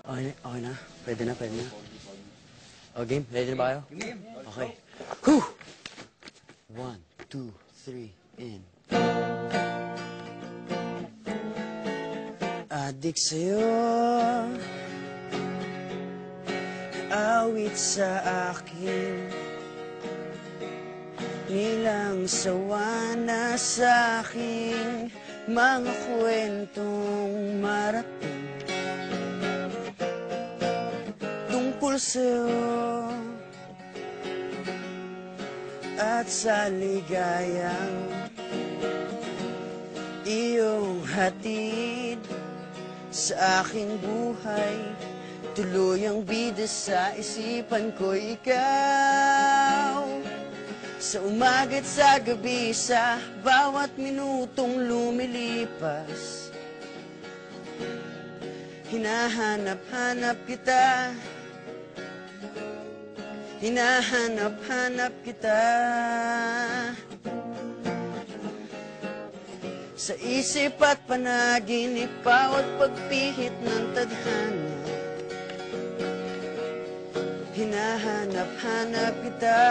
Okay na? Pwede na, pwede na. O, game? Ready na ba kayo? Game. Okay. Whew! 1, 2, 3, in. Adik sa'yo, awit sa akin, nilang sawa na sa aking mga kwentong marating. Tungkol sa'yo at sa ligayang iyong hatid sa aking buhay. Tuluyang bida sa isipan ko ikaw. Sa umaga't sa gabi, sa bawat minutong lumilipas, hinahanap-hanap kita. Hinahanap-hanap kita. Sa isip at panaginip, bawat pagpihit ng tadhana, hinahanap-hanap kita.